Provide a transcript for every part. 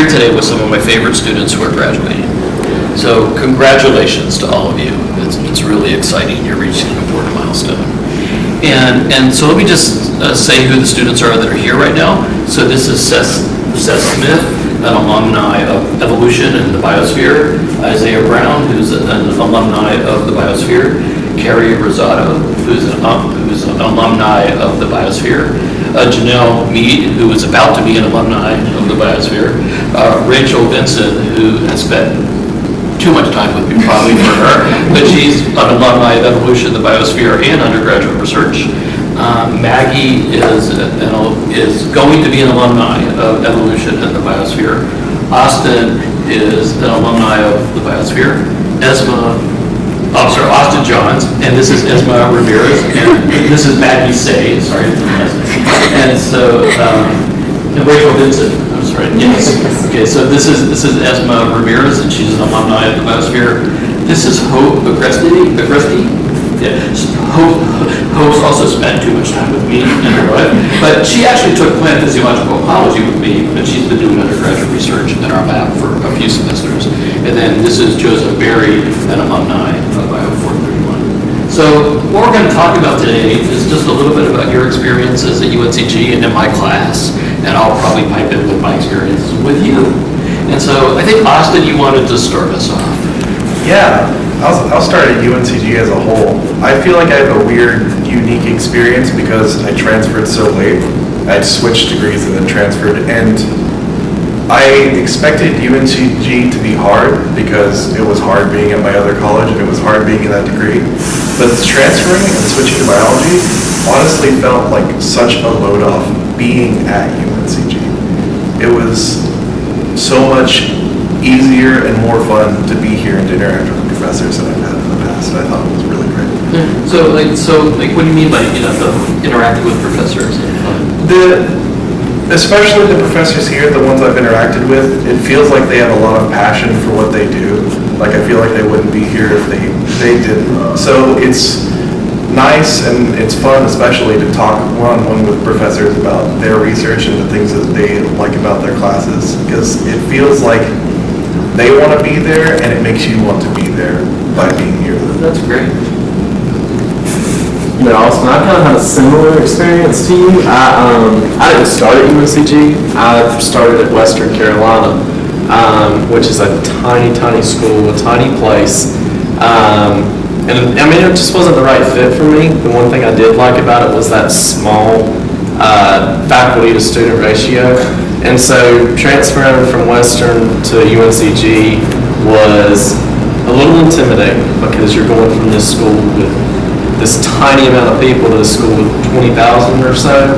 here today with some of my favorite students who are graduating. So congratulations to all of you. It's really exciting. You're reaching an important milestone. And so let me just say who the students are that are here right now. So this is Seth Smith, an alumni of Evolution and the Biosphere. Isaiah Brown, who's an alumni of the Biosphere. Kerri Rosado, who's an alumni of the Biosphere. Janell Mead, who is about to be an alumni of the Biosphere. Rachel Vincent, who has spent too much time with me probably for her, but she's an alumni of Evolution, the Biosphere, and undergraduate research. Maggie is going to be an alumni of Evolution and the Biosphere. Austin is an alumni of the Biosphere. Austin Johns, and this is Esme Ramirez, and this is Maggie Say, sorry. And so, and Rachel Vincent, I'm sorry, yes. Okay, so this is Esme Ramirez, and she's an alumni of the Biosphere. This is Hope Agresti. Yeah, Hope also spent too much time with me in her life, but she actually took plant physiological ecology with me, but she's been doing undergraduate research in our lab for a few semesters. And then this is Joseph Berry, an alumni of Bio 431. So what we're going to talk about today is just a little bit about your experiences at UNCG and in my class, and I'll probably pipe in with my experiences with you. And so I think, Austin, you wanted to start us off. Yeah, I'll start at UNCG as a whole. I feel like I have a weird, unique experience because I transferred so late. I'd switched degrees and then transferred, and I expected UNCG to be hard because it was hard being at my other college and it was hard being in that degree. But transferring and switching to biology honestly felt like such a load off being at UNCG. It was so much easier and more fun to be here and to interact with the professors than I've had in the past. I thought it was really great. So what do you mean by interacting with professors? Especially the professors here, the ones I've interacted with, it feels like they have a lot of passion for what they do. Like I feel like they wouldn't be here if they didn't. So it's nice and it's fun, especially to talk one-on-one with professors about their research and the things that they like about their classes, because it feels like they want to be there and it makes you want to be there by being here. That's great. Yeah, Austin, I kind of had a similar experience to you. I didn't start at UNCG. I started at Western Carolina, which is a tiny, tiny school, a tiny place. And I mean, it just wasn't the right fit for me. The one thing I did like about it was that small faculty to student ratio. And so transferring from Western to UNCG was a little intimidating because you're going from this school with this tiny amount of people to a school with 20,000 or so.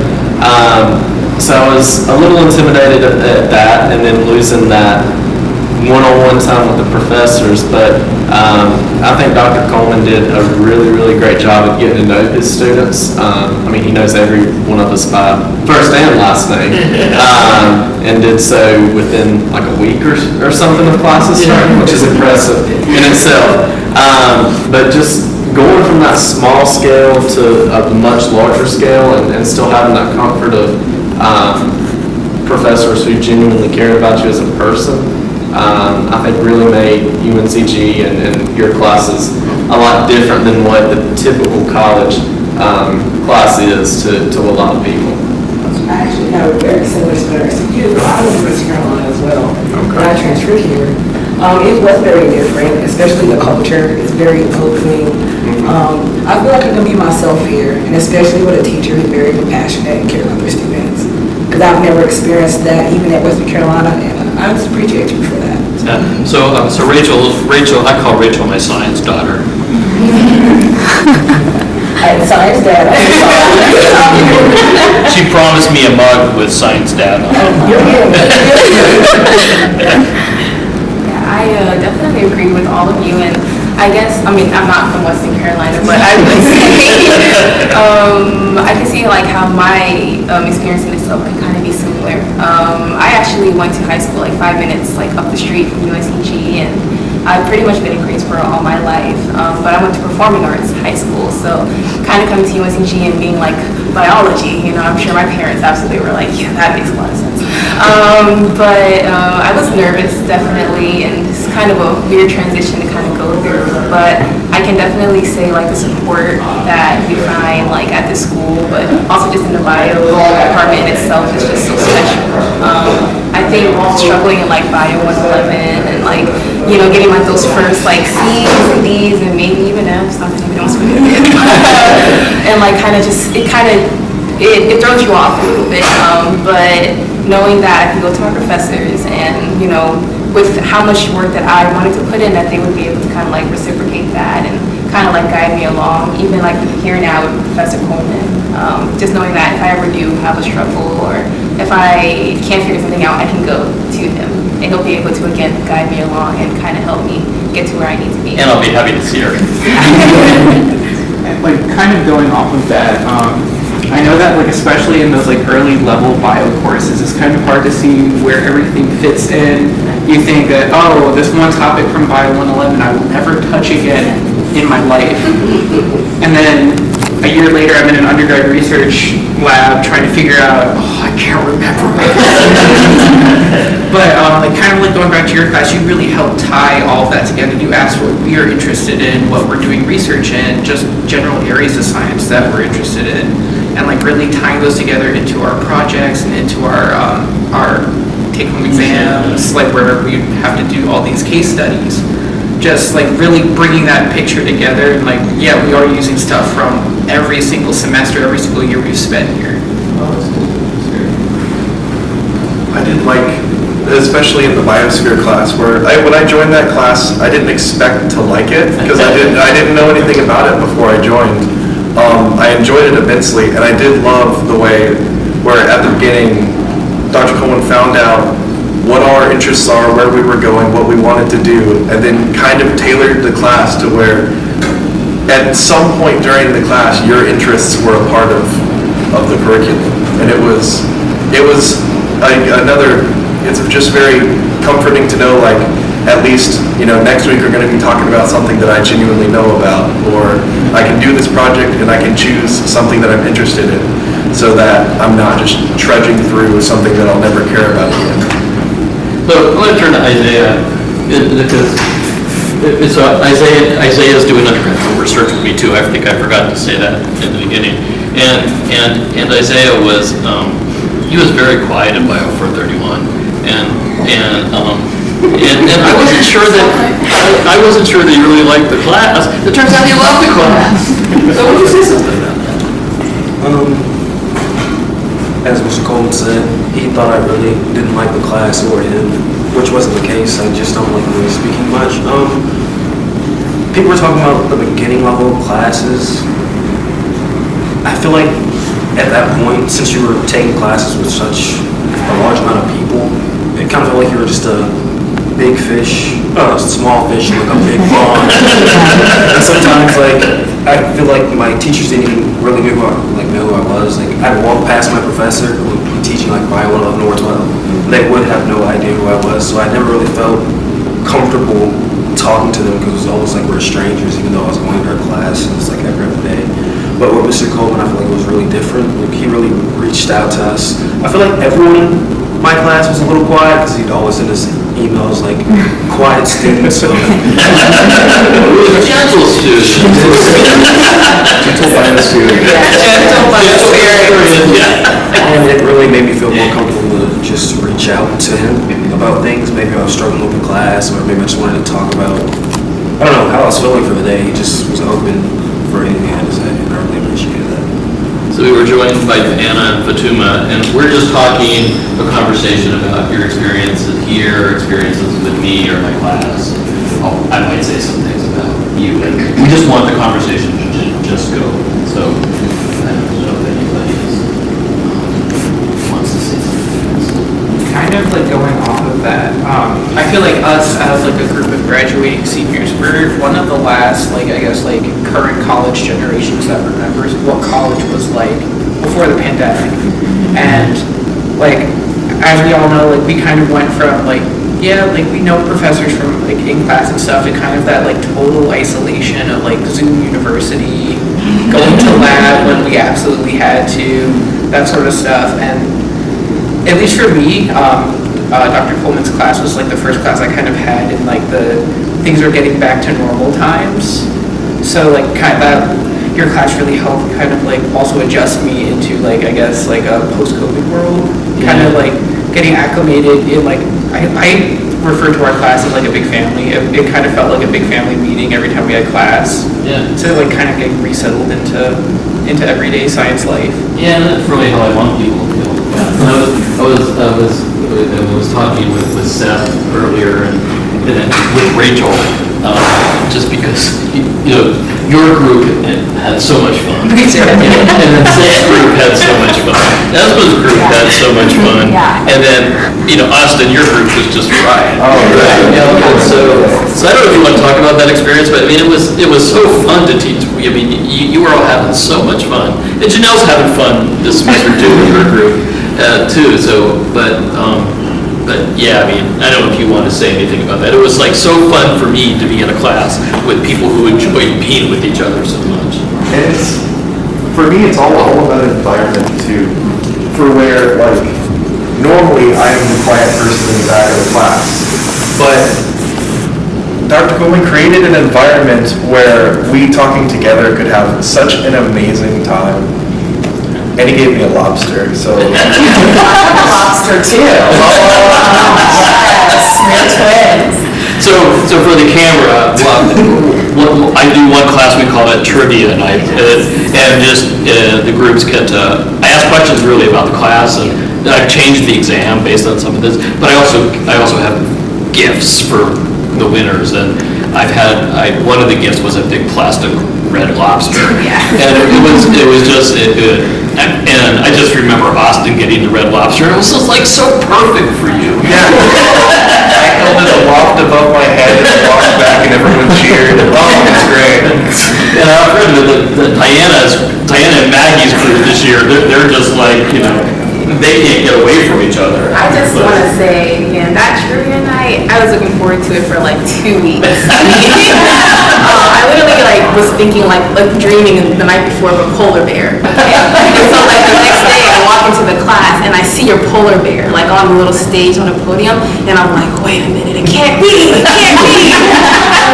So I was a little intimidated at that, and then losing that one-on-one time with the professors. But I think Dr. Coleman did a really, really great job of getting to know his students. I mean, he knows every one of us by first and last name, and did so within like a week or something of classes starting, which is impressive in itself. But just going from that small scale to a much larger scale and still having that comfort of professors who genuinely cared about you as a person, I think really made UNCG and your classes a lot different than what the typical college class is to a lot of people. I actually have a very similar experience to you. I was in North Carolina as well. Okay. When I transferred here, it was very different, especially the culture. It's very opening. I feel like I can be myself here, and especially with a teacher who's very compassionate and cares about their students. Because I've never experienced that, even at Western Carolina, and I just appreciate you for that. So Rachel, I call Rachel my science daughter. Science data. She promised me a mug with science data. Yeah, I definitely agree with all of you, and I guess, I mean, I'm not from Western Carolina, but I would say I can see like how my experience in itself can kind of be similar. I actually went to high school like 5 minutes like up the street from UNCG, and I've pretty much been in Greensboro all my life. But I went to performing arts high school, so kind of coming to UNCG and being like biology, you know, I'm sure my parents absolutely were like, yeah, that makes a lot of sense. But I was nervous, definitely, and it's kind of a weird transition to kind of go through. But I can definitely say like the support that you find like at the school, but also just in the bio department in itself is just so special. I think struggling in like bio 111 and like, you know, getting like those first like C's and D's and maybe even F's, not that anybody wants to be and like kind of just, it throws you off a little bit, but knowing that I can go to my professors and, you know, with how much work that I wanted to put in, that they would be able to kind of like reciprocate that and kind of like guide me along, even like here now with Professor Coleman, just knowing that if I ever do have a struggle or if I can't figure something out, I can go to him and he'll be able to again guide me along and kind of help me get to where I need to be. And I'll be happy to see her. Like kind of going off of that, I know that like especially in those like early level bio courses, it's kind of hard to see where everything fits in. You think that, oh, this one topic from bio 111 I will never touch again in my life. And then a year later I'm in an undergrad research lab trying to figure out, oh, I can't remember. But like kind of like going back to your class, you really helped tie all of that together. You asked what we are interested in, what we're doing research in, just general areas of science that we're interested in, and like really tying those together into our projects and into our take-home exams, like where we have to do all these case studies. Just like really bringing that picture together, and like, yeah, we are using stuff from every single semester, every single year we've spent here. I did like, especially in the biosphere class, where when I joined that class, I didn't expect to like it because I didn't know anything about it before I joined. I enjoyed it immensely, and I did love the way where at the beginning, Dr. Coleman found out what our interests are, where we were going, what we wanted to do, and then kind of tailored the class to where at some point during the class, your interests were a part of the curriculum. And it was like it's just very comforting to know, like, at least, you know, next week we're going to be talking about something that I genuinely know about, or I can do this project and I can choose something that I'm interested in, so that I'm not just trudging through something that I'll never care about again. So I'm going to turn to Isaiah, because Isaiah's doing undergraduate research with me too. I think I forgot to say that in the beginning. And Isaiah was he was very quiet in Bio 431, and I wasn't sure that he really liked the class. It turns out he loved the class. So what do you say something about that? As Mr. Coleman said, he thought I really didn't like the class or him, which wasn't the case. I just don't like really speaking much. People were talking about the beginning level classes. I feel like at that point, since you were taking classes with such a large amount of people, it kind of felt like you were just a big fish, small fish in like a big pond. And sometimes, like, I feel like my teachers didn't even really know who I was. Like, I'd walk past my professor who would be teaching like Bio 111 or 12. They would have no idea who I was, so I never really felt comfortable talking to them because it was almost like we're strangers, even though I was going to their class and it's like every other day. But with Mr. Coleman, I feel like it was really different. Like, he really reached out to us. I feel like everyone in my class was a little quiet because he'd always send us emails like, quiet students. So. Gentle student. Gentle bio student. And it really made me feel more comfortable to just reach out to him about things. Maybe I was struggling with the class, or maybe I just wanted to talk about, I don't know, how I was feeling for the day. He just was open for anything I had to say, and I really appreciated that. So we were joined by Anna and Fatuma, and we're just talking a conversation about your experiences here, experiences with me or my class. I might say some things about you, and we just want the conversation to just go. So I don't know if anybody wants to say something else. Kind of like going off of that, I feel like us as like a group of graduating seniors, we're one of the last, like, I guess, like current college generations that remembers what college was like before the pandemic. And like, as we all know, like we kind of went from like, yeah, like we know professors from like in class and stuff, and kind of that like total isolation of like Zoom University, going to lab when we absolutely had to, that sort of stuff. And at least for me, Dr. Coleman's class was like the first class I kind of had in like the things are getting back to normal times. So like kind of that, your class really helped kind of like also adjust me into like, I guess like a post-COVID world, kind of like getting acclimated in like, I refer to our class as like a big family. It kind of felt like a big family meeting every time we had class. Yeah. So like kind of getting resettled into everyday science life. Yeah, and that's really how I want people to feel. I was talking with Seth earlier and with Rachel, just because, you know, your group had so much fun. And then Seth's group had so much fun. Esma's group had so much fun. And then, you know, Austin, your group was just right. Oh, right. You know, and so I don't know if you want to talk about that experience, but I mean, it was so fun to teach. I mean, you were all having so much fun. And Janell's having fun this semester too with her group, too. So, but yeah, I mean, I don't know if you want to say anything about that. It was like so fun for me to be in a class with people who enjoyed being with each other so much. And it's, for me, it's all about environment too. For where, like, normally I am the quiet person in the back of the class, but Dr. Coleman created an environment where we talking together could have such an amazing time. And he gave me a lobster, so. Lobster too. Yes, they're twins. So for the camera, I do one class, we call it trivia night, and just the groups get to, I ask questions really about the class, and I've changed the exam based on some of this, but I also have gifts for the winners, and one of the gifts was a big plastic red lobster, and it was just good. And I just remember Austin getting the red lobster. It was just like so perfect for you. Yeah. I held it aloft above my head and walked back and everyone cheered. Oh, it was great. And I've heard that Diana and Maggie's group this year, they're just like, you know, they can't get away from each other. I just want to say, again, that trivia night, I was looking forward to it for like 2 weeks. I literally like was thinking like dreaming the night before of a polar bear. And so like the next day I walk into the class and I see your polar bear like on the little stage on a podium, and I'm like, wait a minute, it can't be. And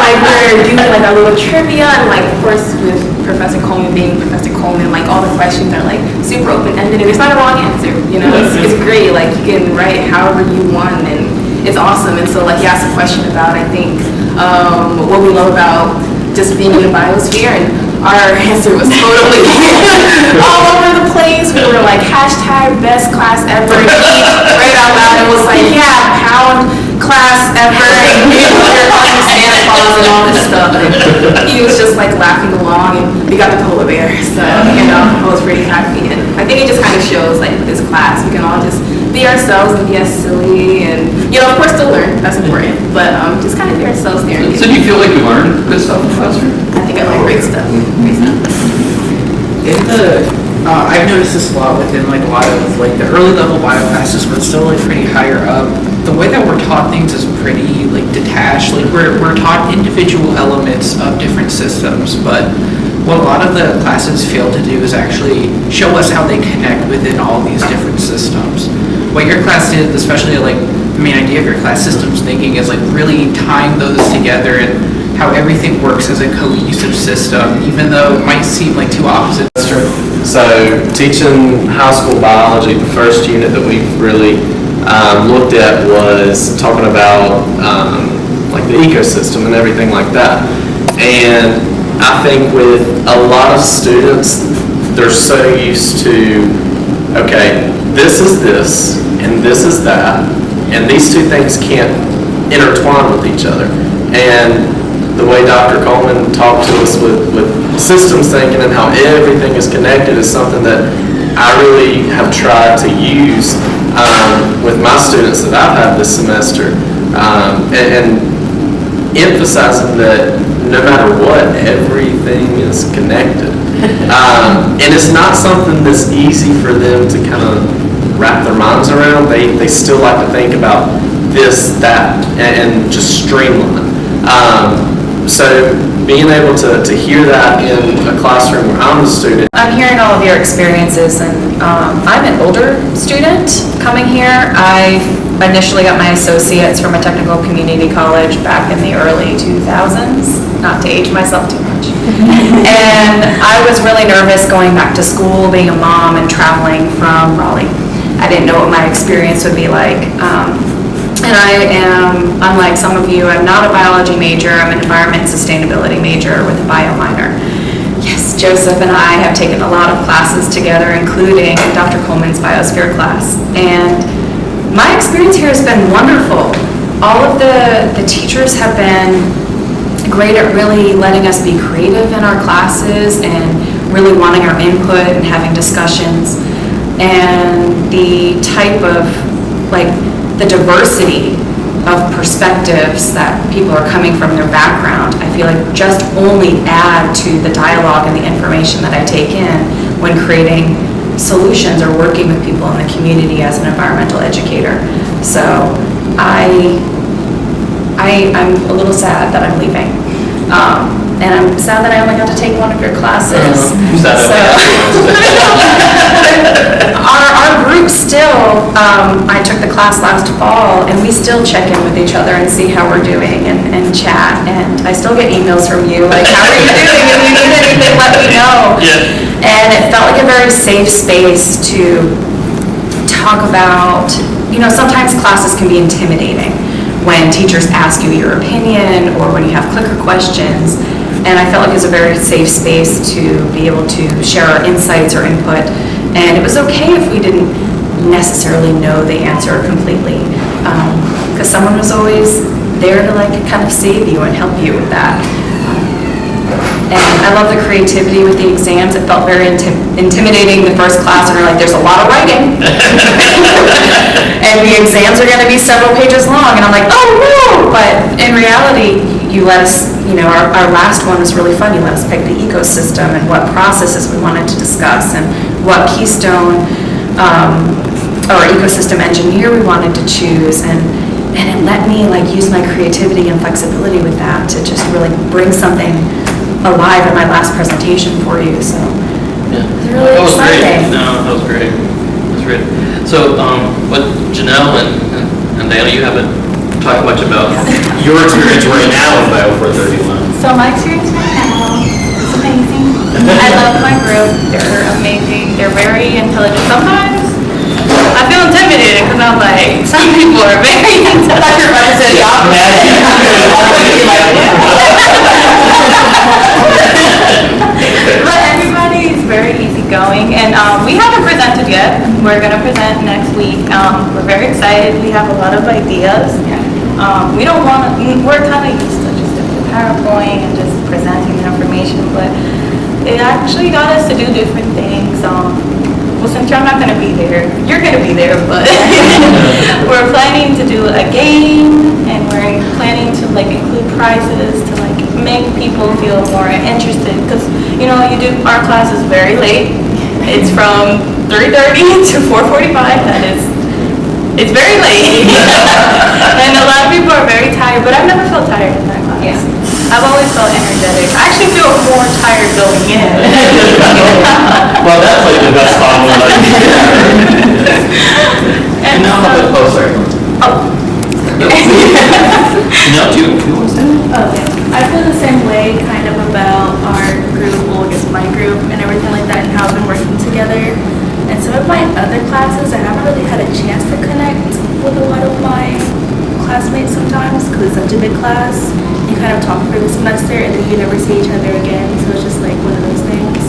like we're doing like our little trivia, and like of course with Professor Coleman being Professor Coleman, like all the questions are like super open-ended and there's not a wrong answer, you know. It's great, like you can write however you want, and it's awesome. And so like you asked a question about, I think, what we love about just being in the biosphere, and our answer was totally all over the place. We were like hashtag best class ever, right out loud. It was like, yeah, pound class ever, and we were calling Santa Claus and all this stuff. And he was just like laughing along, and we got the polar bear, so you know, I was pretty happy. And I think it just kind of shows like with this class, we can all just be ourselves and be as silly, and you know, of course, still learn. That's important, but just kind of be ourselves there. So do you feel like you learned good stuff in the classroom? I think I learned great stuff. Great stuff. I've noticed this a lot within like a lot of like the early level bio classes, but still like pretty higher up. The way that we're taught things is pretty like detached. Like we're taught individual elements of different systems, but what a lot of the classes fail to do is actually show us how they connect within all these different systems. What your class did, especially like the main idea of your class, systems thinking, is like really tying those together and how everything works as a cohesive system, even though it might seem like two opposites. That's true. So teaching high school biology, the first unit that we really looked at was talking about like the ecosystem and everything like that. And I think with a lot of students, they're so used to, okay, this is this, and this is that, and these two things can't intertwine with each other. And the way Dr. Coleman talked to us with systems thinking and how everything is connected is something that I really have tried to use with my students that I've had this semester, and emphasizing that no matter what, everything is connected. And it's not something that's easy for them to kind of wrap their minds around. They still like to think about this, that, and just streamline. So being able to hear that in a classroom where I'm a student. I'm hearing all of your experiences, and I'm an older student coming here. I initially got my associates from a technical community college back in the early 2000s, not to age myself too much. And I was really nervous going back to school, being a mom and traveling from Raleigh. I didn't know what my experience would be like. And I am, unlike some of you, I'm not a biology major. I'm an environment and sustainability major with a bio minor. Yes, Joseph and I have taken a lot of classes together, including Dr. Coleman's biosphere class. And my experience here has been wonderful. All of the teachers have been great at really letting us be creative in our classes and really wanting our input and having discussions. And the type of, like, the diversity of perspectives that people are coming from their background, I feel like just only add to the dialogue and the information that I take in when creating solutions or working with people in the community as an environmental educator. So I'm a little sad that I'm leaving. And I'm sad that I only got to take one of your classes. Our group still, I took the class last fall, and we still check in with each other and see how we're doing and chat. And I still get emails from you, like, how are you doing? If you need anything, let me know. Yeah. And it felt like a very safe space to talk about, sometimes classes can be intimidating when teachers ask you your opinion or when you have clicker questions. And I felt like it was a very safe space to be able to share our insights or input. And it was okay if we didn't necessarily know the answer completely, because someone was always there to kind of save you and help you with that. And I love the creativity with the exams. It felt very intimidating the first class, and they're like, there's a lot of writing. And the exams are going to be several pages long. And I'm like, oh no! But in reality, you let us, our last one was really fun. You let us pick the ecosystem and what processes we wanted to discuss and what keystone or ecosystem engineer we wanted to choose. And it let me use my creativity and flexibility with that to just really bring something alive in my last presentation for you. So Yeah. it's really That was exciting. great. No, that was great. That was great. So, what Janell and Dana, you haven't talked much about your experience right now in Bio 431. So my experience right now is amazing. I love my group. They're amazing. They're very intelligent. Sometimes I feel intimidated because I'm like, some people are very intelligent. But everybody is very easygoing, and we haven't presented yet. We're going to present next week. We're very excited. We have a lot of ideas. We don't want to, we're kind of used to just doing PowerPoint and just presenting the information, but it actually got us to do different things. Well, since you're not going to be there, you're going to be there, but we're planning to do a game, and we're planning to include prizes to make people feel more interested, because you do, our class is very late. It's from 3:30 to 4:45. It's very late. And a lot of people are very tired, but I've never felt tired in that class. Yeah. I've always felt energetic. I actually feel more tired going in. Well, that's the best compliment. And now, sorry. Oh. No, do you want to say that? Okay. I feel the same way kind of about our group, well, I guess my group and everything like that, and how we've been working together. And some of my other classes, I haven't really had a chance to connect with a lot of my classmates sometimes because it's such a big class. You kind of talk for the semester and then you never see each other again, so it's just one of those things.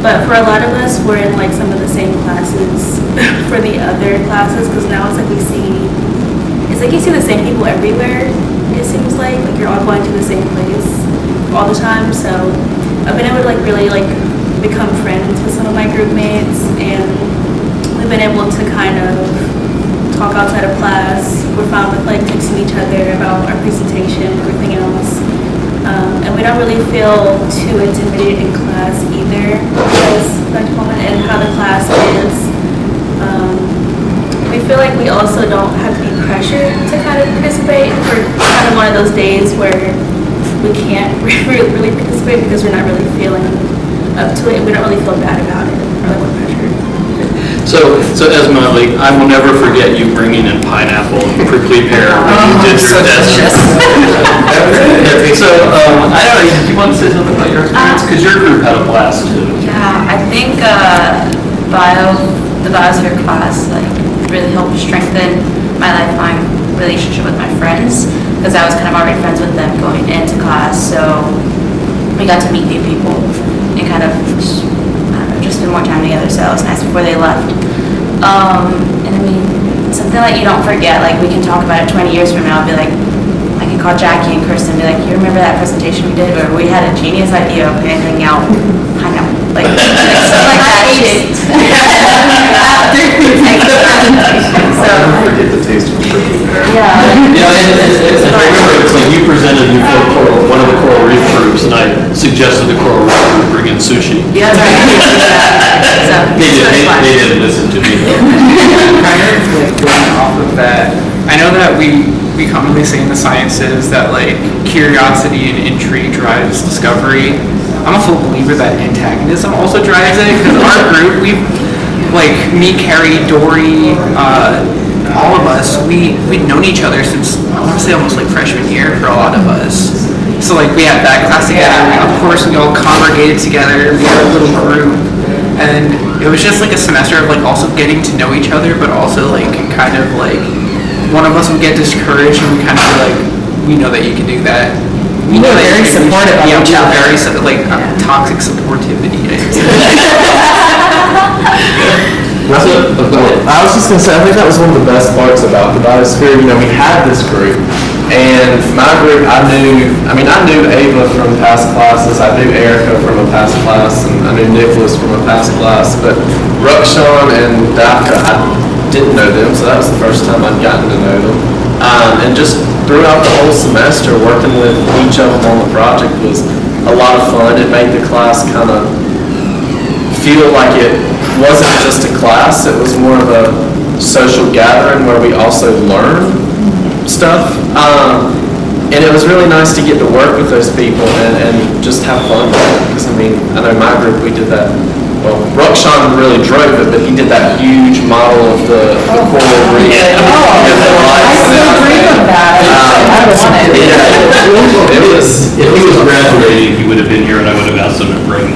But for a lot of us, we're in some of the same classes for the other classes, because now it's you see the same people everywhere, it seems like you're all going to the same place all the time. So I've been able to really become friends with some of my group mates, and we've been able to kind of talk outside of class. We're fine with texting each other about our presentation and everything else. And we don't really feel too intimidated in class either, because and how the class is. feel like we also don't have to be pressured to kind of participate. We're kind of one of those days where we can't really participate because we're not really feeling up to it. We don't really feel bad about it or like we're pressured. So Esme, like, I will never forget you bringing in pineapple and prickly pear when you did your test. So, I don't know, do you want to say something about your experience? Because your group had a blast too. Yeah, I think the biosphere class like really helped strengthen my lifelong relationship with my friends because I was kind of already friends with them going into class. So we got to meet new people and kind of just spend more time together. So it was nice before they left. And I mean, something like you don't forget. Like we can talk about it 20 years from now. I'll be like, I can call Jackie and Kristen and be like, you remember that presentation we did where we had a genius idea of hanging out, like something like that shit. So, Forget the taste of sugar. yeah. Yeah, and I remember it's like you presented you for one of the coral reef groups, and I suggested the coral reef group bring in sushi. Yeah, that's right. So, They didn't listen to me. Kind of like going off of that, I know that we commonly say in the sciences that like curiosity and intrigue drives discovery. I'm a full believer that antagonism also drives it because our group, we've like me, Kerri, Dory, all of us, we'd known each other since I want to say almost like freshman year for a lot of us. So like we had that class together. Of course, we all congregated together. We had a little group. And it was just like a semester of like also getting to know each other, but also like kind of like one of us would get discouraged and we kind of be like, we know that you can do that. We know that very supportive of each other. Very like toxic supportivity. I was just gonna say, I think that was one of the best parts about the biosphere. You know, we had this group, and my group, I knew Ava from past classes, I knew Erica from a past class, and I knew Nicholas from a past class, but Rukshan and Daka, I didn't know them, so that was the first time I'd gotten to know them. And just throughout the whole semester, working with each of them on the project was a lot of fun. It made the class kind of feel like it wasn't just a class, it was more of a social gathering where we also learned stuff. And it was really nice to get to work with those people and just have fun with it. Because I mean, I know my group, we did that. Well, Rukshan really drove it, but he did that huge model of the coral reef. I still dream of that. It was. If he was graduating, he would have been here and I would have asked him to bring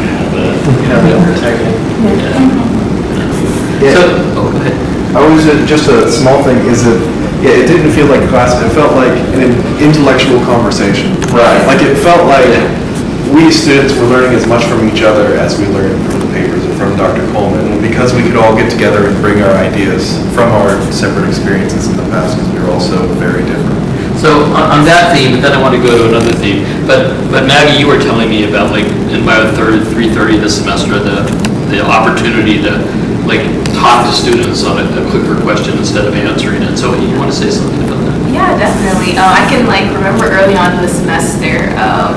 So, oh, go ahead. I was just a small thing is that it didn't feel like a class. It felt like an intellectual conversation. Right. Like it felt like we students were learning as much from each other as we learned from the papers and from Dr. Coleman, and because we could all get together and bring our ideas from our separate experiences in the past, because we were all so very different. So on that theme, but then I want to go to another theme. But Maggie, you were telling me about like in Bio 330 this semester, the opportunity to like talk to students on a quicker question instead of answering it. So you want to say something about that? Yeah, definitely. I can like remember early on in the semester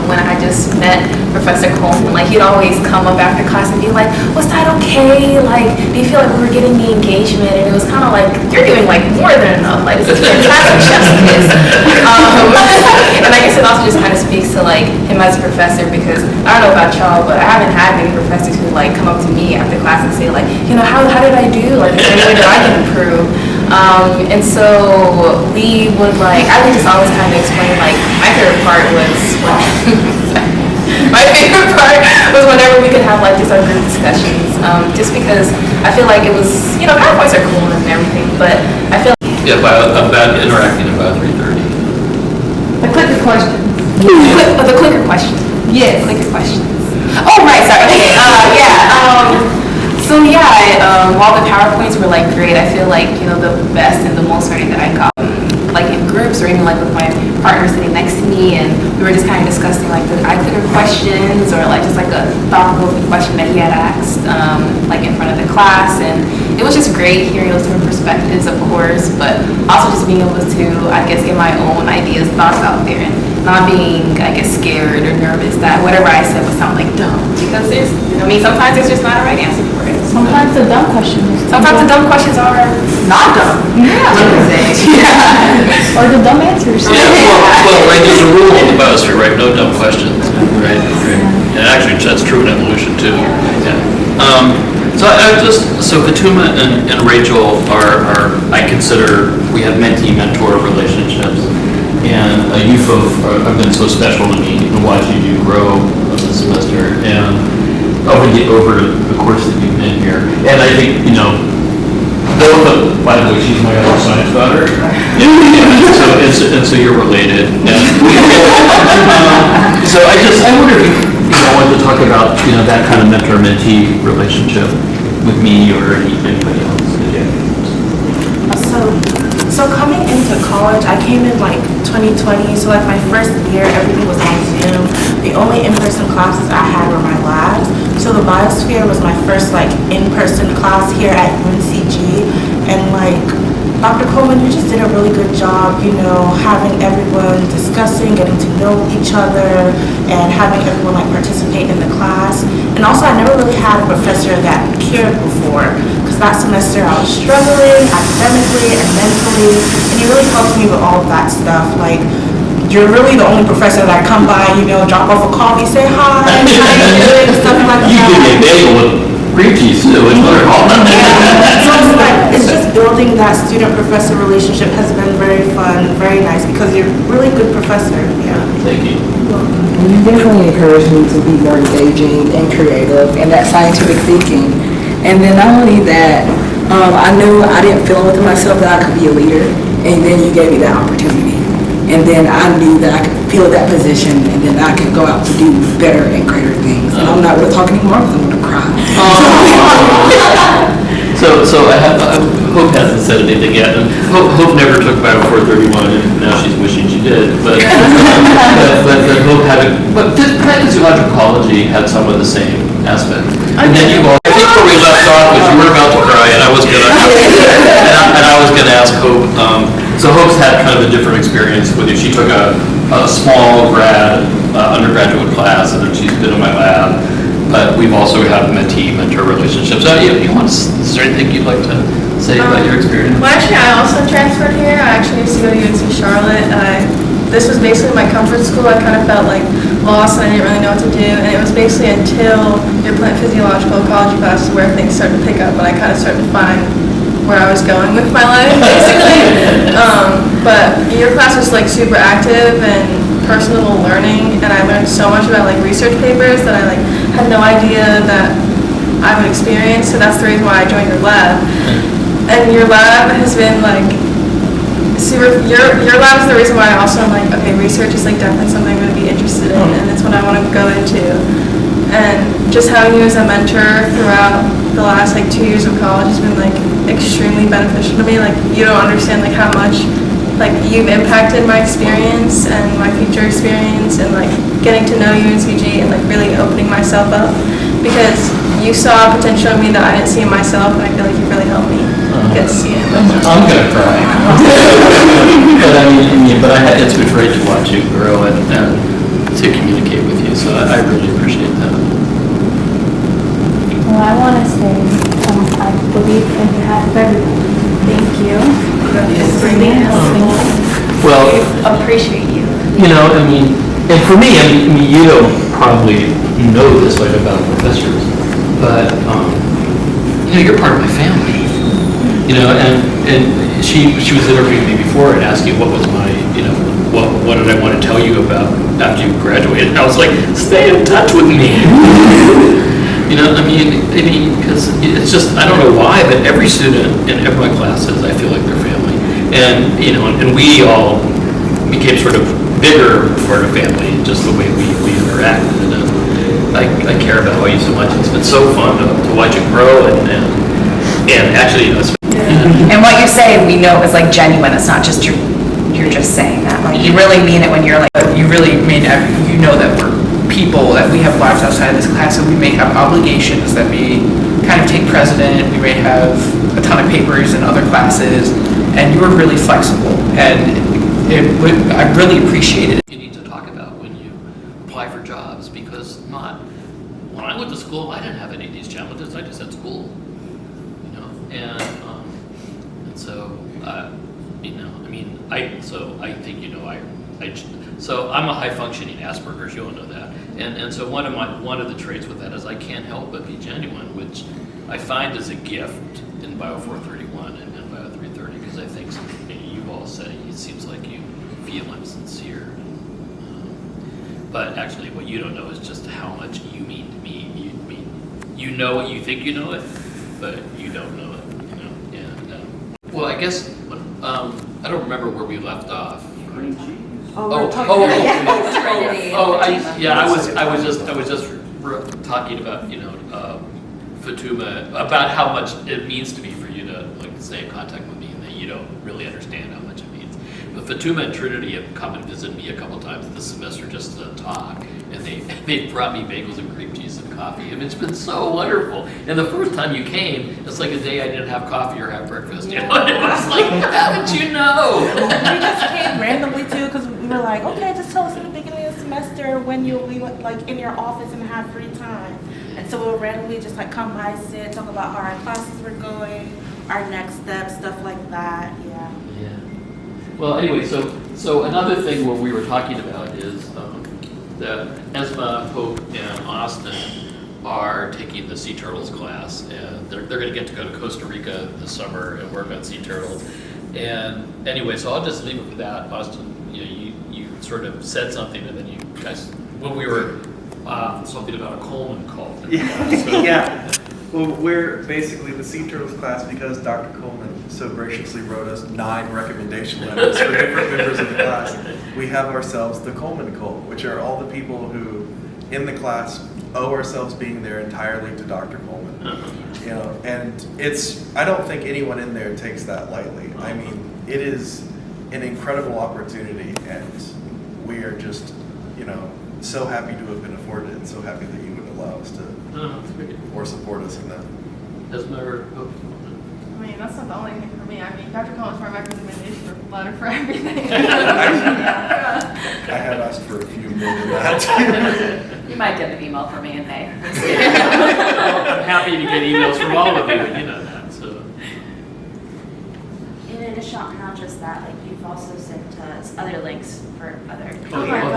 when I just met Professor Coleman. Like he'd always come up after class and be like, "Was that okay? Like, do you feel like we were getting the engagement?" And it was kind of like, "You're doing like more than enough. Like this is fantastic, chef's kiss." And I guess it also just kind of speaks to like him as a professor because I don't know about y'all, but I haven't had many professors who like come up to me after class and say like, you know, how did I do? Like, is there any way that I can improve? And so we would like, I would just always kind of explain like, my favorite part was whenever we could have like just our group discussions, just because I feel like it was, you know, PowerPoints are cool and everything, but I feel like About interacting about 330. the clicker questions. The clicker questions. Yes. Clicker questions. Oh, right, sorry. Okay, So yeah, while the PowerPoints were like great, I feel like, you know, the best and the most learning that I got, like in groups or even like with my partner sitting next to me, and we were just kind of discussing like the clicker questions or like just like a thought-provoking question that he had asked, like in front of the class, and it was just great hearing those different perspectives, of course, but also just being able to, I guess, get my own ideas, thoughts out there, and not being, I guess, scared or nervous that whatever I said would sound like dumb, because there's, I mean, sometimes there's just not a right answer for it. Sometimes the dumb questions. Sometimes the dumb questions are not dumb. Or the dumb answers. Yeah, well, right, there's a rule in the biosphere, right, no dumb questions, right? And actually, that's true in evolution too, yeah. So Fatuma and Rachel are, I consider, we have mentee-mentor relationships. And you folks have been so special to me in watching you grow this semester and over the course that you've been here. And I think, both of, by the way, she's my other science daughter. And so you're related. And so I wonder if you wanted to talk about, that kind of mentor-mentee relationship with me or anybody else. So coming into college, I came in 2020, so my first year, everything was on Zoom. The only in-person classes I had were my labs. So the biosphere was my first in-person class here at UNCG. And Dr. Coleman, you just did a really good job, having everyone discussing, getting to know each other, and having everyone participate in the class. And also, I never really had a professor that cared before, because that semester I was struggling academically and mentally, and he really helped me with all of that stuff. You're really the only professor that I come by, drop off a coffee, say hi, how you doing, stuff like that. You can get bagel with cream cheese too, it's very hard. So it's just building that student-professor relationship has been very fun, very nice, because you're a really good professor. Yeah. Thank you. You definitely encouraged me to be more engaging and creative and that scientific thinking. And then not only that, I knew I didn't feel within myself that I could be a leader, and then you gave me that opportunity. And then I knew that I could fill that position, and then I could go out to do better and greater things. And I'm not going to talk anymore because I'm going to cry. So Hope hasn't said anything yet. And Hope never took Bio 431, and now she's wishing she did. But Hope had but physiological ecology had some of the same aspects. And then you all, I think where we left off was you were about to cry, and I was gonna ask Hope. So Hope's had kind of a different experience with you. She took a small undergraduate class, and then she's been in my lab. But we've also had mentee-mentor relationships. So is there anything you'd like to say about your experience? Well, actually, I also transferred here. I actually used to go to UNC Charlotte. This was basically my comfort school. I kind of felt lost and I didn't really know what to do. And it was basically until your plant physiological ecology classes where things started to pick up and I kind of started to find where I was going with my life, basically. But your class was super active and personal learning, and I learned so much about research papers that I had no idea that I would experience. So that's the reason why I joined your lab. And your lab has been super. Your lab is the reason why I also am okay, research is definitely something I'm going to be interested in, and it's what I want to go into. And just having you as a mentor throughout the last 2 years of college has been extremely beneficial to me. You don't understand how much you've impacted my experience and my future experience, and getting to know UNCG and really opening myself up, because you saw potential in me that I didn't see in myself, and I feel you really helped me get to see it. I'm gonna cry. But it's been great to watch you grow and to communicate with you. So I really appreciate that. Well, I want to say, I believe in behalf of everyone. Thank you. Well, Appreciate you. and for me, you don't probably know this about professors, but you're part of my family. And she was interviewing me before and asked you what was my, what did I want to tell you about after you graduated? And I was like, stay in touch with me. Because it's just, I don't know why, but every student in every my classes, I feel like they're family. And, and we all became sort of bigger part of family, just the way we interacted. And I care about you so much. It's been so fun to watch you grow and actually, And what you say, we know is genuine. It's not just you're just saying that. You really mean it when you're You really mean that we're people, that we have lives outside of this class, and we may have obligations that may kind of take precedent. We may have a ton of papers in other classes, and you were really flexible, and I really appreciated it. you need to talk about when you apply for jobs, because when I went to school, I didn't have any of these challenges. I just had school. And so, you know, I mean, I think, you know, so I'm a high functioning Asperger's, you all know that. And so one of the traits with that is I can't help but be genuine, which I find is a gift in Bio 431 and Bio 330, because I think you've all said it seems like you feel I'm sincere. But actually what you don't know is just how much you mean to me. You know what you think you know it, but you don't know it, you know. And well, I guess I don't remember where we left off. I was just talking about, you know, Fatuma, about how much it means to me for you to like stay in contact with me, and that you don't really understand how much it means. But Fatuma and Trinity have come and visited me a couple times this semester just to talk, and they brought me bagels and cream cheese and coffee, and it's been so wonderful. And the first time you came, it's like a day I didn't have coffee or have breakfast. You know, and it was like, how did you know? We just came randomly too, because we were like, okay, just tell us in the beginning of the semester when you'll be like in your office and have free time. And so we'll randomly just like come by, sit, talk about how our classes were going, our next steps, stuff like that. Yeah. Well, anyway, so another thing what we were talking about is that Esme, Hope, and Austin are taking the sea turtles class, and they're going to get to go to Costa Rica this summer and work on sea turtles. And anyway, so I'll just leave it with that. Austin, you know, you sort of said something, and then you guys, when we were something about a Coleman call. Yeah. Well, we're basically the Sea Turtles class because Dr. Coleman so graciously wrote us 9 recommendation letters for different members of the class. We have ourselves the Coleman Cult, which are all the people who, in the class, owe ourselves being there entirely to Dr. Coleman. You know, and I don't think anyone in there takes that lightly. I mean, it is an incredible opportunity, and we are just, you know, so happy to have been afforded it, and so happy that you would allow us to, or support us in that. Esme or Hope? I mean, that's not the only thing for me. I mean, Dr. Coleman's my recommendation letter for everything. I have asked for a few more than that. You might get an email from me in May. I'm happy to get emails from all of you, you know that, so. In addition, not just that, like you've also sent us other links for other. Oh my God.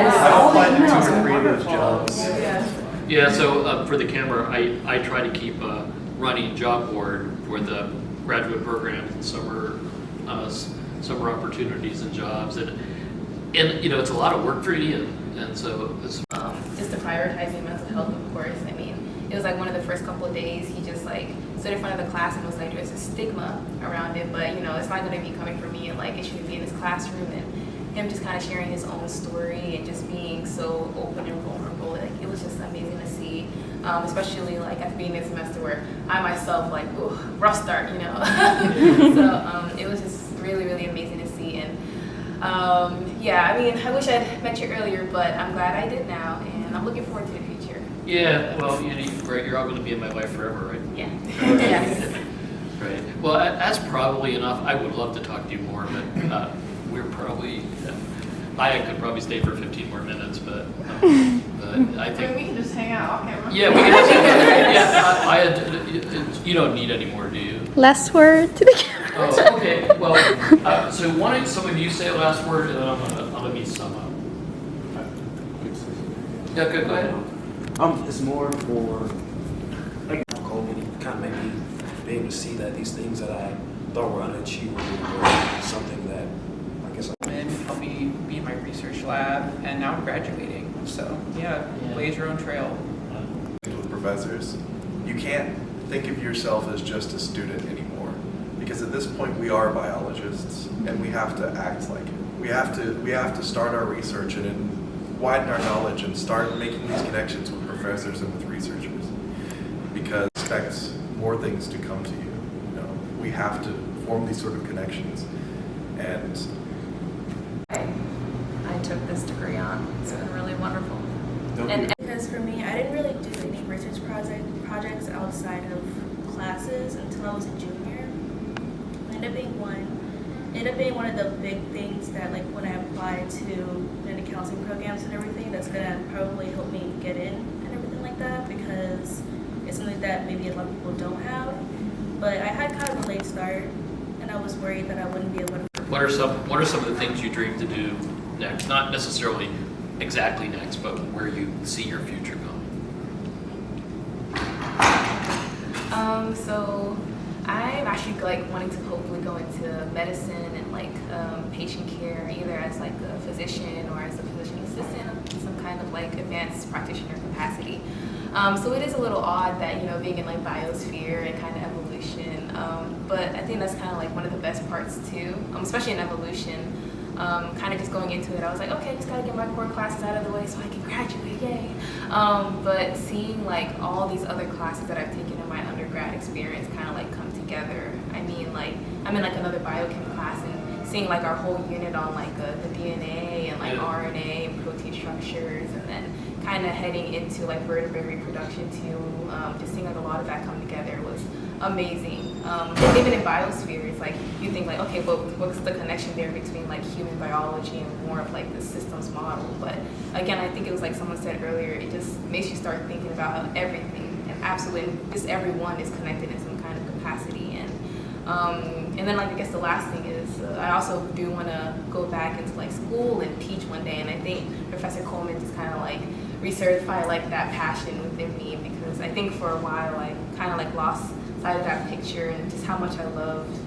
I've applied to 2 or 3 of those jobs. Yeah, so for the camera, I try to keep a running job board for the graduate programs and summer opportunities and jobs, and you know, it's a lot of work for you, and so it's Just the prioritizing mental health, of course. I mean, it was like one of the first couple of days, he just like stood in front of the class and was like, there's a stigma around it, but you know, it's not going to be coming from me, and like it shouldn't be in this classroom, and him just kind of sharing his own story and just being so open and vulnerable. Like it was just amazing to see, especially like at the beginning of the semester where I myself like, ooh, rough start, you know. So it was just really, really amazing to see. And yeah, I mean, I wish I'd met you earlier, but I'm glad I did now, and I'm looking forward to the future. yeah. Well, you know, right, you're all going to be in my life forever, right? Yeah. Yes. Right. Well, that's probably enough. I would love to talk to you more, but we're probably. Aya could probably stay for 15 more minutes, but I think. We can just hang out off camera. Yeah, we can. Yeah, Aya, you don't need any more, do you? Last word to the camera. Oh, okay. Well, so why don't some of you say a last word, and then I'm gonna meet sum up. Yeah, good. Go ahead. It's more for like Coleman, kind of maybe be able to see that these things that I thought were unachievable were something that I guess And helped me be in my research lab, and now I'm graduating. So yeah, blaze your own trail. With professors, you can't think of yourself as just a student anymore, because at this point we are biologists, and we have to act like it. We have to start our research and widen our knowledge and start making these connections with professors and with researchers, because expect more things to come to you. You know, we have to form these sort of connections, and I took this degree on. It's been really wonderful. And Because for me, I didn't really do any research projects outside of classes until I was a junior. It ended up being one of the big things that, like, when I applied to the counseling programs and everything, that's gonna probably help me get in and everything like that, because It's something that maybe a lot of people don't have. But I had kind of a late start, and I was worried that I wouldn't be able to. What are some of the things you dream to do next? Not necessarily exactly next, but where you see your future going. So I'm actually like wanting to hopefully go into medicine and like patient care, either as like a physician or as a physician assistant, some kind of like advanced practitioner capacity. So it is a little odd that, you know, being in like biosphere and kind of evolution, but I think that's kind of like one of the best parts too, especially in evolution. Kind of just going into it, I was like, okay, just gotta get my core classes out of the way so I can graduate, yay. But seeing like all these other classes that I've taken in my undergrad experience kind of like come together. I mean, like, I'm in like another biochem class and seeing like our whole unit on like the DNA and like RNA and protein structures, and then kind of heading into like vertebrate reproduction too. Just seeing like a lot of that come together was amazing. Even in biosphere, it's like you think like, okay, what's the connection there between like human biology and more of like the systems model? But again, I think it was like someone said earlier, it just makes you start thinking about everything, and absolutely just everyone is connected in some kind of capacity. And then like I guess the last thing is I also do want to go back into like school and teach one day, and I think Professor Coleman just kind of like recertify like that passion within me, because I think for a while I kind of like lost sight of that picture and just how much I loved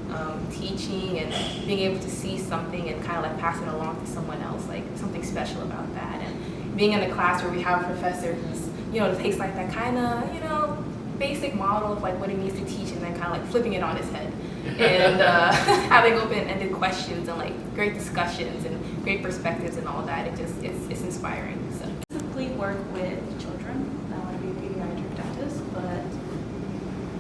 teaching and being able to see something and kind of like pass it along to someone else, like something special about that. And being in a class where we have a professor who's, you know, takes like that kind of, you know, basic model of like what he needs to teach and then kind of like flipping it on his head and having open-ended questions and like great discussions and great perspectives and all that. It's inspiring. So. Typically work with children. I want to be a pediatric dentist, but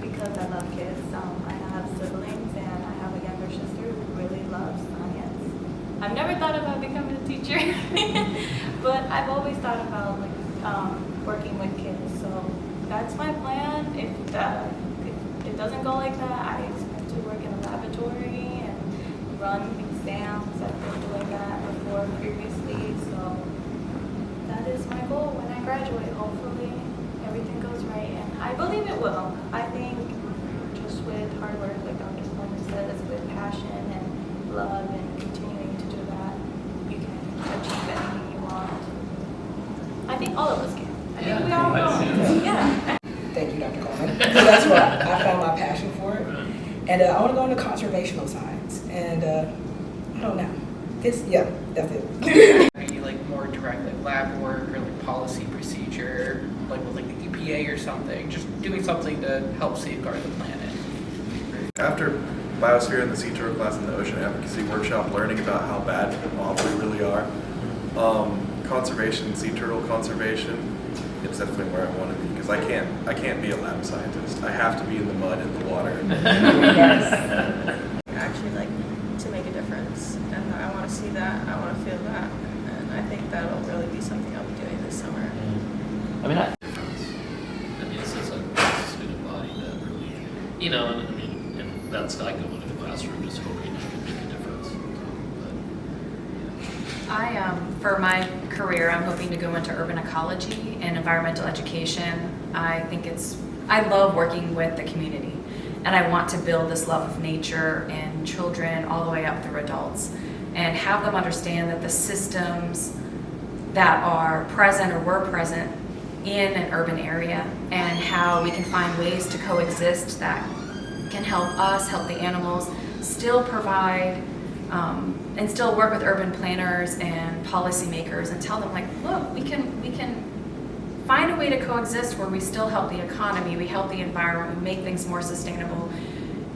because I love kids, I have siblings and I have a younger sister who really loves science. I've never thought about becoming a teacher, but I've always thought about like working with kids. So that's my plan. If it doesn't go like that, I expect to work in a laboratory and run exams. I've been doing that before previously, so that is my goal when I graduate. Hopefully everything goes right, and I believe it will. I think just with hard work, like Dr. Coleman says, with passion and love and continuing to do that, you can achieve anything you want. I think all of us can. I think we all will. Yeah. Thank you, Dr. Coleman. So that's what I found my passion for it. And I want to go into conservational science. And I don't know. Yeah, that's it. Maybe like more direct like lab work or like policy procedure, like with like the EPA or something, just doing something to help safeguard the planet. After biosphere and the sea turtle class and the ocean advocacy workshop, learning about how bad and awful we really are, conservation, sea turtle conservation, it's definitely where I want to be, because I can't be a lab scientist. I have to be in the mud and the water. Actually like to make a difference, and I want to see that, I want to feel that, and I think that'll really be something I'll be doing this summer. I mean, this is a student body that really, you know, and that's, I go into the classroom just hoping I can make a difference. For my career, I'm hoping to go into urban ecology and environmental education. I love working with the community, and I want to build this love of nature in children all the way up through adults, and have them understand that the systems that are present or were present in an urban area, and how we can find ways to coexist that can help us, help the animals, still provide and still work with urban planners and policymakers and tell them, like, look, we can find a way to coexist where we still help the economy, we help the environment, we make things more sustainable,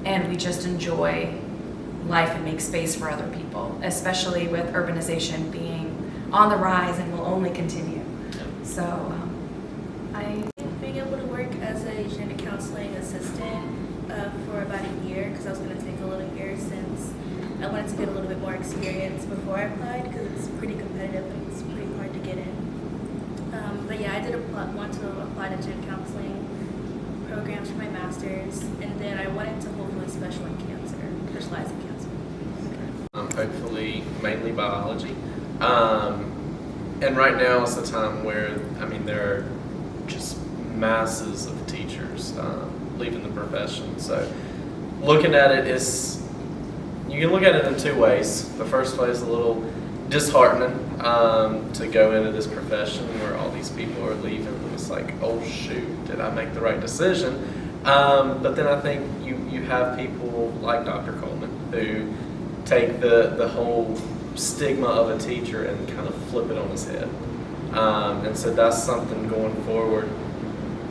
and we just enjoy life and make space for other people, especially with urbanization being on the rise and will only continue. So Being able to work as a genetic counseling assistant for about a year, because I was going to take a little year since I wanted to get a little bit more experience before I applied, because it's pretty competitive and it's pretty hard to get in. But yeah, I did want to apply to gen counseling programs for my master's, and then I wanted to hopefully specialize in cancer. Hopefully, mainly biology. And right now is the time where, there are just masses of teachers years, leaving the profession. So looking at it is, you can look at it in two ways. The first way is a little disheartening to go into this profession where all these people are leaving. It's like, oh shoot, did I make the right decision? But then I think you have people like Dr. Coleman who take the whole stigma of a teacher and kind of flip it on his head. And so that's something going forward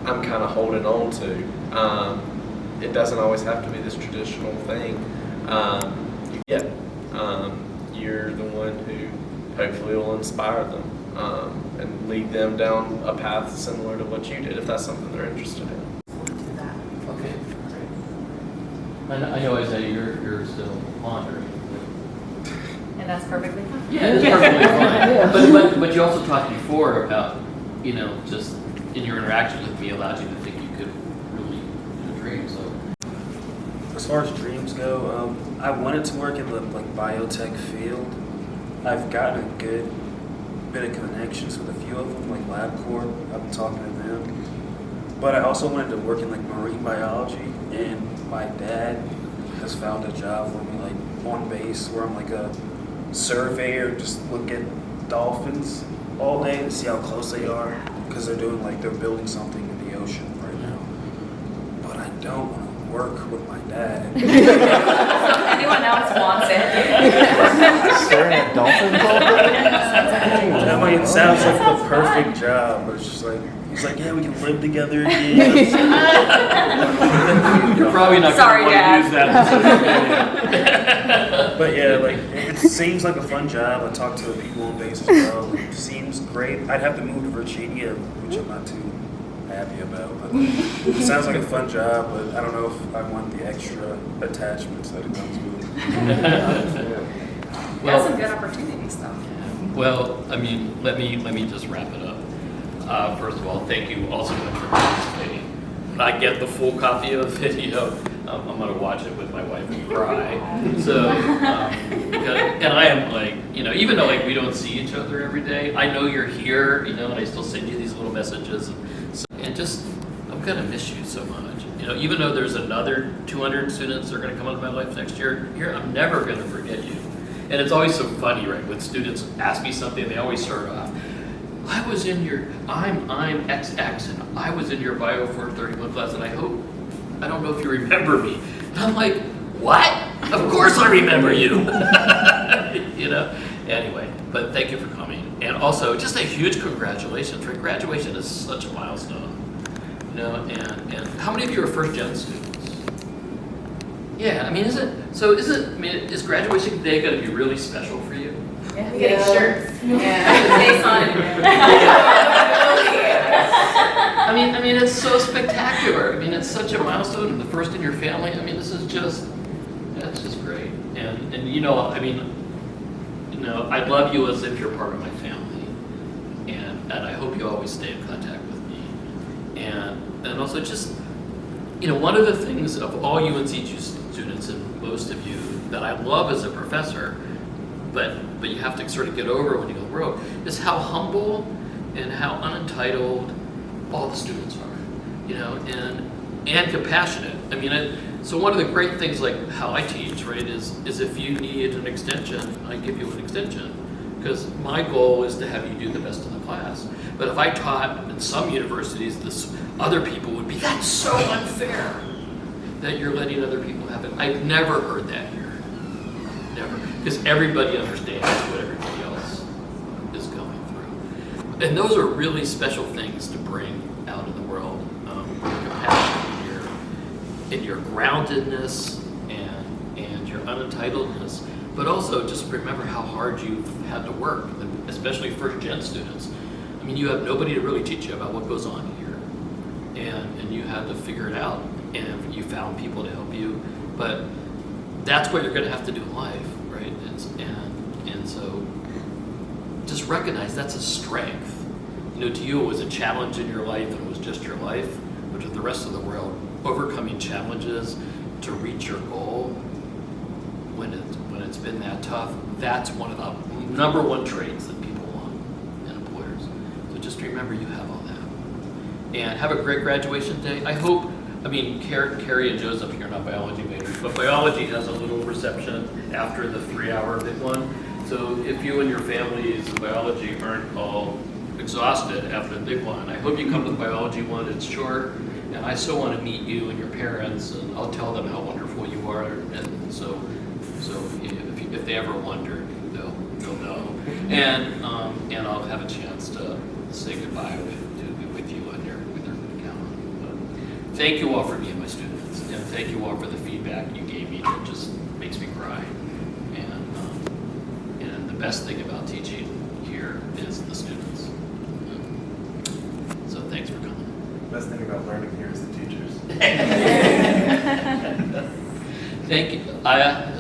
I'm kind of holding on to. It doesn't always have to be this traditional thing. You're the one who hopefully will inspire them and lead them down a path similar to what you did, if that's something they're interested in. Okay. I know, Isaiah, you're still pondering. And that's perfectly fine. Yeah, it's perfectly fine. But you also talked before about, just in your interactions with me allowed you to think you could really dream. So As far as dreams go, I wanted to work in the biotech field. I've gotten a good bit of connections with a few of them, like LabCorp. I've been talking to them. But I also wanted to work in marine biology, and my dad has found a job for me on base where I'm a surveyor, just look at dolphins all day to see how close they are, because they're doing they're building something in the ocean right now. But I don't want to work with my dad. Anyone else wants it? Staring at dolphins all day? It sounds like the perfect job, but it's just he's yeah, we can live together again. you're probably not Sorry, going to Dad. use that. But yeah, it seems like a fun job. I talked to the people on base as well. It seems great. I'd have to move to Virginia, which I'm not too happy about. But it sounds like a fun job, but I don't know if I want the extra attachments that it comes with. That's some good opportunities, though. Well, let me just wrap it up. First of all, thank you all so much for participating. When I get the full copy of the video, I'm going to watch it with my wife and cry. So, and I am even though we don't see each other every day, I know you're here, and I still send you these little messages. And I'm going to miss you so much. Even though there's another 200 students that are going to come out of my life next year, I'm never going to forget you. And it's always so funny, right? When students ask me something, they always start off, I was in your, I'm XX, and I was in your Bio 431 class, and I don't know if you remember me. And I'm like, what? Of course I remember you. Anyway, but thank you for coming. And also, just a huge congratulations, right? Graduation is such a milestone. And how many of you are first-gen students? Yeah, is graduation day going to be really special for you? Yeah, getting shirts. Yeah, face on it. It's so spectacular. It's such a milestone, and the first in your family. This is that's just great. And I love you as if you're part of my family, and I hope you always stay in contact with me. And also just, one of the things of all UNCG students and most of you that I love as a professor, but you have to sort of get over when you go to the world, is how humble and how unentitled all the students are, and compassionate. So one of the great things how I teach, right, is if you need an extension, I give you an extension, because my goal is to have you do the best in the class. But if I taught in some universities, other people would be, that's so unfair that you're letting other people have it. I've never heard that here. Never. Because everybody understands what everybody else is going through. And those are really special things to bring out in the world. Your compassion and your groundedness and your unentitledness. But also just remember how hard you've had to work, especially first-gen students. You have nobody to really teach you about what goes on here. And you had to figure it out, and you found people to help you. But that's what you're going to have to do in life, right? And so just recognize that's a strength. To you it was a challenge in your life and it was just your life, but to the rest of the world, overcoming challenges to reach your goal when it's been that tough, that's one of the number one traits that people want in employers. So just remember you have all that. And have a great graduation day. I hope I mean, Kerri and Joseph, you're not biology majors, but biology has a little reception after the 3-hour big one. So if you and your families in biology aren't all exhausted after the big one, I hope you come to the biology one. It's short, and I still want to meet you and your parents, and I'll tell them how wonderful you are. And so if they ever wonder, they'll know. And I'll have a chance to say goodbye with you on your account. But thank you all for being my students, and thank you all for the feedback you gave me. That just makes me cry. And the best thing about teaching here is the students. So thanks for coming. Best thing about learning here is the teachers. Thank you. Aya,